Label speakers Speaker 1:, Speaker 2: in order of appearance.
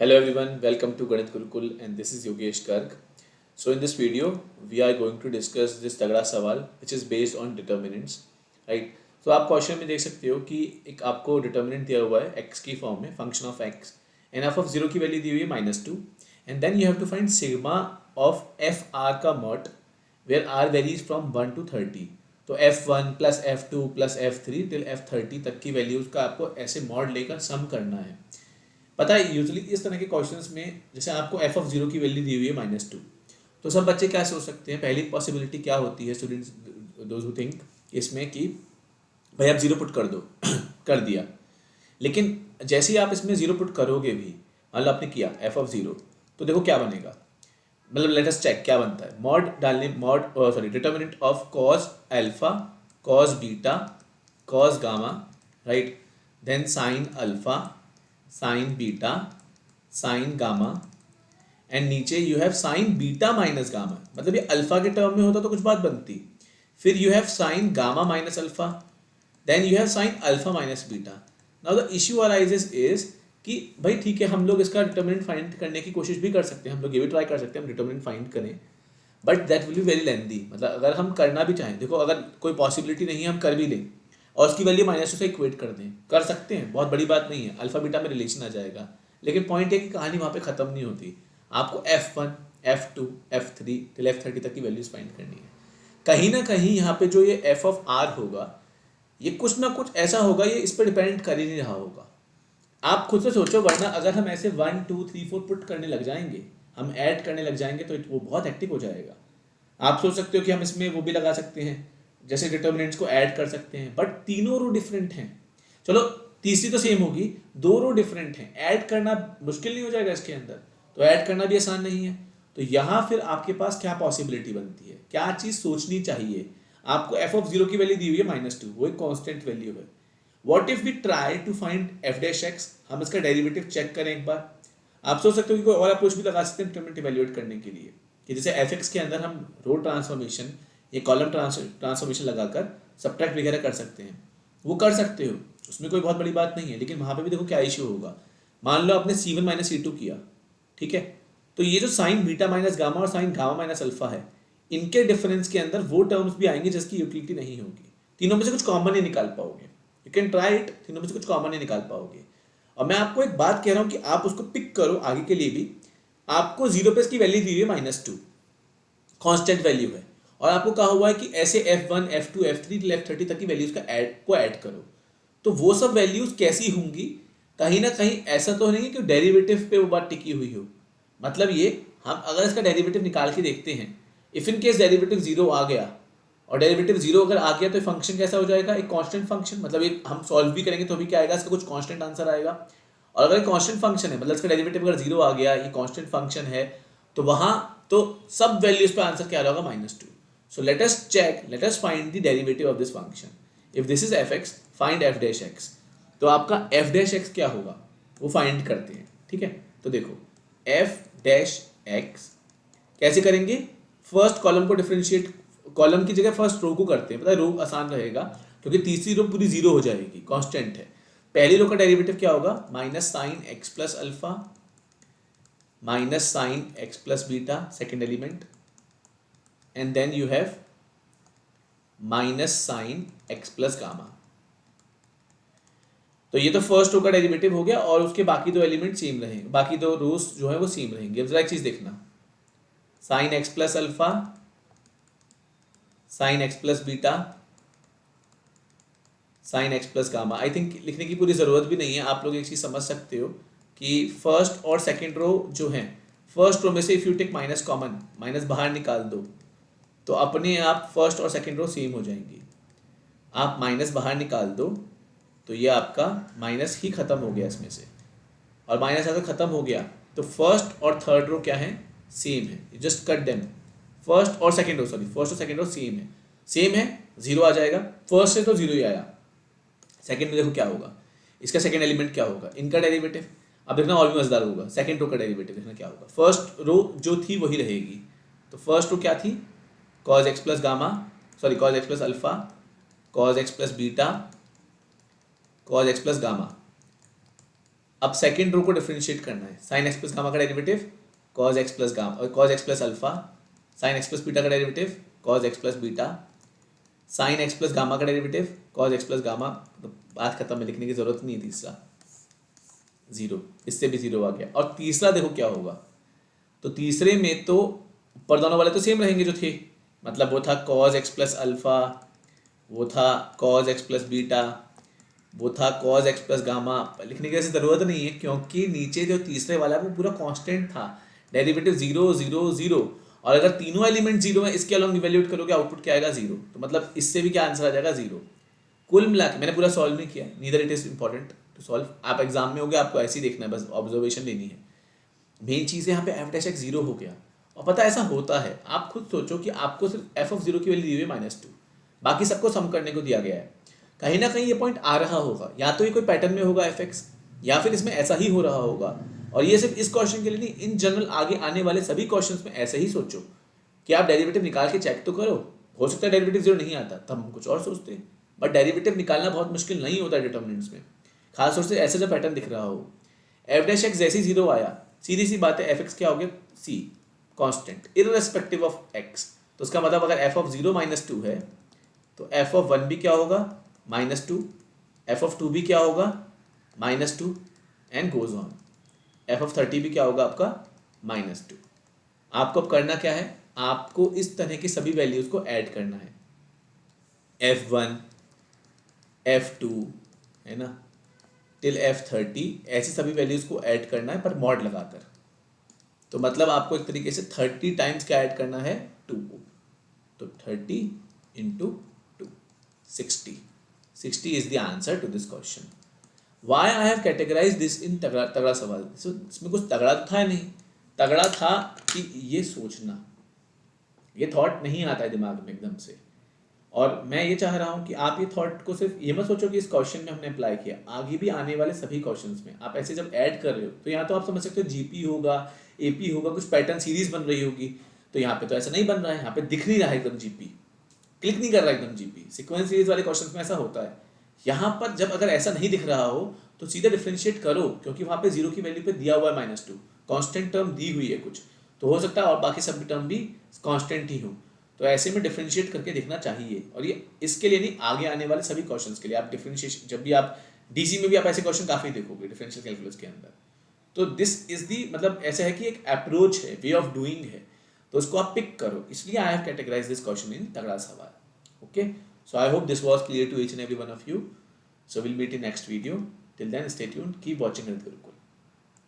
Speaker 1: Hello everyone, welcome to Ganit Gurukul and this is Yogesh Garg. So in this video, we are going to discuss this तगड़ा सवाल which is based on determinants, right? So आप question में देख सकते हो कि एक आपको डिटर्मिनेंट दिया हुआ है x की फॉर्म में function of x and F of zero की वैल्यू दी हुई है -2 and then you have to find sigma of F R का mod where R varies from 1 to 30. तो f1 plus f2 plus f3 till f30 तक की values का आपको ऐसे मॉड लेकर सम करना है. पता है यूजुअली इस तरह के क्वेश्चंस में जैसे आपको एफ ऑफ जीरो की वैल्यू दी हुई है -2, तो सब बच्चे क्या सोच सकते हैं, पहली पॉसिबिलिटी क्या होती है स्टूडेंट्स दोज हु थिंक इसमें कि भाई आप जीरो पुट कर दो कर दिया. लेकिन जैसे ही आप इसमें जीरो पुट करोगे भी, मान लो आपने किया एफ ऑफ जीरो, तो देखो क्या बनेगा. मतलब लेट अस चेक क्या बनता है. मॉड डालने mod sorry determinant of cos alpha, cos beta, cos gamma, right, then sine alpha, sine beta, sine gamma and नीचे you have sine beta minus gamma. मतलब ये अल्फा के टर्म में होता तो कुछ बात बनती. फिर you have sine gamma minus alpha, then you have sine alpha minus beta. Now the issue arises is कि भाई ठीक है, हम लोग इसका डिटर्मिनेंट फाइंड करने की कोशिश भी कर सकते हैं, हम लोग ये भी ट्राई कर सकते हैं हम डिटर्मिनेंट फाइंड करें, but that will be very lengthy. मतलब अगर हम करना भी चाहें, देखो अगर कोई पॉसिबिलिटी नहीं है हम कर भी लें और उसकी वैल्यू -2 से इक्वेट कर दें, कर सकते हैं, बहुत बड़ी बात नहीं है, अल्फा बीटा में रिलेशन आ जाएगा. लेकिन पॉइंट है कि कहानी वहाँ पे ख़त्म नहीं होती. आपको f1 f2 f3 till f30 तक की वैल्यूज फाइंड करनी है. कहीं ना कहीं यहाँ पे जो ये f ऑफ r होगा, ये कुछ ना कुछ ऐसा होगा, ये इस पर डिपेंड कर ही नहीं रहा होगा. आप खुद से सोचो, वरना अगर हम ऐसे 1 2 3 4 पुट करने लग जाएंगे, हम ऐड करने लग जाएंगे, तो वो बहुत एक्टिव हो जाएगा. आप सोच सकते हो कि हम इसमें वो भी लगा सकते हैं, जैसे डिटर्मिनेंट्स को ऐड कर सकते हैं, बट तीनों रो डिफरेंट हैं. चलो तीसरी तो सेम होगी, दो रो डिफरेंट हैं, ऐड करना मुश्किल नहीं हो जाएगा इसके अंदर? तो ऐड करना भी आसान नहीं है. तो यहाँ फिर आपके पास क्या पॉसिबिलिटी बनती है, क्या चीज़ सोचनी चाहिए. आपको एफ ऑफ जीरो की वैल्यू दी हुई है -2, वो एक कॉन्स्टेंट वैल्यू है. What if we try to find F dash X, हम इसका डेरिवेटिव चेक करें एक बार. आप सोच सकते हो कि कोई और अप्रोच भी लगा सकते हैं डिटरमिनेंट इवैल्यूएट करने के लिए, कि जैसे एफ एक्स के अंदर हम रो ट्रांसफॉर्मेशन या कॉलम ट्रांसफॉर्मेशन लगाकर सब्ट्रैक्ट वगैरह कर सकते हैं. वो कर सकते हो, उसमें कोई बहुत बड़ी बात नहीं है. लेकिन वहाँ पे भी देखो क्या इश्यू होगा. मान लो आपने C1 माइनस C2 किया, ठीक है, तो ये जो साइन बीटा माइनस गामा और साइन गामा माइनस अल्फा है, इनके डिफरेंस के अंदर वो टर्म्स भी आएंगे जिसकी यूटिलिटी नहीं होगी. तीनों में से कुछ कॉमन नहीं निकाल पाओगे. यू कैन ट्राई इट, तीनों में से कुछ कॉमन नहीं निकाल पाओगे. और मैं आपको एक बात कह रहा हूँ कि आप उसको पिक करो आगे के लिए भी. आपको जीरो पे इसकी वैल्यू दी हुई है -2, कांस्टेंट वैल्यू है, और आपको कहा हुआ है कि ऐसे f1 f2 f3 f30 तक की वैल्यूज को ऐड करो. तो वो सब वैल्यूज कैसी होंगी, कहीं ना कहीं ऐसा तो नहीं है कि डेरिवेटिव पे वो बात टिकी हुई हो. मतलब ये, हम अगर इसका डेरिवेटिव निकाल के देखते हैं, if in case derivative zero आ गया, और डेरिवेटिव जीरो अगर आ गया तो फंक्शन कैसा हो जाएगा, एक कांस्टेंट फंक्शन. मतलब ये हम सॉल्व भी करेंगे तो भी क्या आएगा, इसका कुछ कांस्टेंट आंसर आएगा. और अगर कांस्टेंट फंक्शन है, मतलब इसका डेरिवेटिव अगर जीरो आ गया, ये कांस्टेंट फंक्शन है, तो वहाँ तो सब वैल्यूज पे आंसर क्या होगा, -2. So let us check, let us find the derivative of this function. If this is F X, find F dash X. तो आपका एफ डैश एक्स क्या होगा, वो फाइंड करते हैं. ठीक है, तो देखो एफ डैश एक्स कैसे करेंगे. फर्स्ट कॉलम को डिफरेंशिएट, कॉलम की जगह फर्स्ट रो को करते हैं. पता है रो आसान रहेगा, क्योंकि तीसरी रो पूरी जीरो हो जाएगी, कांस्टेंट है. पहली रो का डेरिवेटिव क्या होगा, minus sine x plus alpha minus sine x plus beta, second element, and then you have minus sine x plus gamma. तो ये तो फर्स्ट रो का डेरिवेटिव हो गया, और उसके बाकी दो एलिमेंट सेम रहेंगे, बाकी दो रोज जो है वो सेम रहेंगे. अब जरा एक चीज देखना, sine x plus alpha, sine x plus beta, sine x plus gamma. I think लिखने की पूरी ज़रूरत भी नहीं है, आप लोग एक चीज़ समझ सकते हो कि फर्स्ट और सेकेंड रो जो हैं, फर्स्ट रो में से if you take minus common, minus बाहर निकाल दो, तो अपने आप फर्स्ट और सेकेंड रो सेम हो जाएंगी. आप माइनस बाहर निकाल दो, तो ये आपका माइनस ही ख़त्म हो गया इसमें से, और माइनस अगर ख़त्म हो गया तो फर्स्ट और थर्ड रो क्या है, सेम है. Just cut them. फर्स्ट और सेकेंड रो, सॉरी फर्स्ट और सेकेंड रो सेम है, सेम है, जीरो आ जाएगा. फर्स्ट से तो जीरो ही आया. सेकेंड में देखो क्या होगा, इसका सेकेंड एलिमेंट क्या होगा, इनका डेरिवेटिव. अब देखना और भी मजेदार होगा, सेकेंड रो का डेरिवेटिव देखना क्या होगा. फर्स्ट रो जो थी वही रहेगी, तो फर्स्ट रो क्या थी, cos x plus gamma, sorry cos x plus alpha, cos x plus beta, cos x plus gamma. अब सेकेंड रो को डिफरेंशिएट करना है, साइन एक्स प्लस गामा का derivative cos x plus gamma और cos x plus alpha, sine x plus beta का derivative cos x plus beta, sine x plus gamma का derivative cos x plus gamma. तो बात खत्म है, लिखने की जरूरत नहीं है। तीसरा जीरो, इससे भी जीरो आ गया। और तीसरा देखो क्या होगा, तो तीसरे में तो ऊपर दोनों वाले तो सेम रहेंगे जो थे, मतलब वो था कॉज एक्स प्लस अल्फा, वो था कॉज एक्स प्लस बीटा, वो था कॉज एक्स प्लस गामा। लिखने की ऐसी ज़रूरत नहीं है क्योंकि नीचे जो तीसरे वाला है वो पूरा कांस्टेंट था, डेरिवेटिव जीरो जीरो जीरो। और अगर तीनों एलिमेंट जीरो है, इसके अलॉन्ग इवेल्यूएट करोगे आउटपुट क्या आएगा जीरो, तो मतलब इससे भी क्या आंसर आ जाएगा जीरो। कुल मिला के मैंने पूरा सॉल्व नहीं किया, neither it is important to solve. आप एग्जाम में हो गए, आपको ऐसे ही देखना है, बस ऑब्जर्वेशन लेनी है। मेन चीज़ है यहाँ पे एफ डैश एक्स जीरो हो गया। और पता है ऐसा होता है, आप खुद सोचो कि आपको सिर्फ एफ ऑफ जीरो की वैल्यू दी हुई है -2, बाकी सबको सम करने को दिया गया है। कहीं ना कहीं ये पॉइंट आ रहा होगा, या तो ये कोई पैटर्न में होगा एफ एक्स, या फिर इसमें ऐसा ही हो रहा होगा। और ये सिर्फ इस क्वेश्चन के लिए नहीं, इन जनरल आगे आने वाले सभी क्वेश्चंस में ऐसे ही सोचो कि आप डेरिवेटिव निकाल के चेक तो करो। हो सकता है डेरिवेटिव जीरो नहीं आता, तब हम कुछ और सोचते हैं, बट डेरिवेटिव निकालना बहुत मुश्किल नहीं होता डिटर्मिनेंट्स में, खासतौर से ऐसा जो पैटर्न दिख रहा हो। एफ डैश एक्स जैसे ही जीरो आया, सीधी सी बात है एफ एक्स क्या हो गया, सी कांस्टेंट इररेस्पेक्टिव ऑफ एक्स। तो उसका मतलब अगर एफ ऑफ जीरो -2 है तो एफ ऑफ वन भी क्या होगा -2, एफ ऑफ टू भी क्या होगा -2 and goes on. F of 30 भी क्या होगा आपका -2। आपको अब करना क्या है, आपको इस तरह की सभी वैल्यूज को ऐड करना है, F1 F2 है ना टिल F30, ऐसी सभी वैल्यूज को ऐड करना है पर मॉड लगाकर। तो मतलब आपको एक तरीके से 30 टाइम्स क्या ऐड करना है, 2 को। तो 30 into 2, 60 is the answer to this question. Why I have categorise this in तगड़ा तगड़ा सवाल। इसमें कुछ तगड़ा तो था नहीं, तगड़ा था कि ये सोचना, ये थॉट नहीं आता है दिमाग में एकदम से। और मैं ये चाह रहा हूँ कि आप ये थॉट को सिर्फ ये मत सोचो कि इस क्वेश्चन में हमने अप्लाई किया, आगे भी आने वाले सभी क्वेश्चंस में आप ऐसे जब ऐड कर रहे हो तो यहाँ तो आप समझ सकते हो जीपी होगा, एपी होगा, कुछ पैटर्न सीरीज बन रही होगी। तो यहाँ पे तो ऐसा नहीं बन रहा है, यहाँ पे दिख नहीं रहा है एकदम जीपी, क्लिक नहीं कर रहा है एकदम जीपी। सीक्वेंस सीरीज वाले क्वेश्चन में ऐसा होता है। यहाँ पर जब अगर ऐसा नहीं दिख रहा हो तो सीधे डिफ्रेंशिएट करो, क्योंकि वहाँ पे जीरो की वैल्यू पे दिया हुआ है -2, कांस्टेंट टर्म दी हुई है कुछ, तो हो सकता है और बाकी सब टर्म भी कांस्टेंट ही हो। तो ऐसे में डिफ्रेंशिएट करके देखना चाहिए। और ये इसके लिए नहीं, आगे आने वाले सभी क्वेश्चंस के लिए आप डिफ्रेंशिएशन, जब भी आप डीसी में भी आप ऐसे क्वेश्चन काफ़ी देखोगे डिफरेंशियल कैलकुलस के अंदर। तो दिस इज दी, मतलब ऐसा है कि एक अप्रोच है, वे ऑफ डूइंग है, तो उसको आप पिक करो। इसलिए I have categorise this question in तगड़ा सवाल। Okay, so I hope this was clear to each and every one of you. So we'll meet in next video. Till then, stay tuned. Keep watching Gurukul.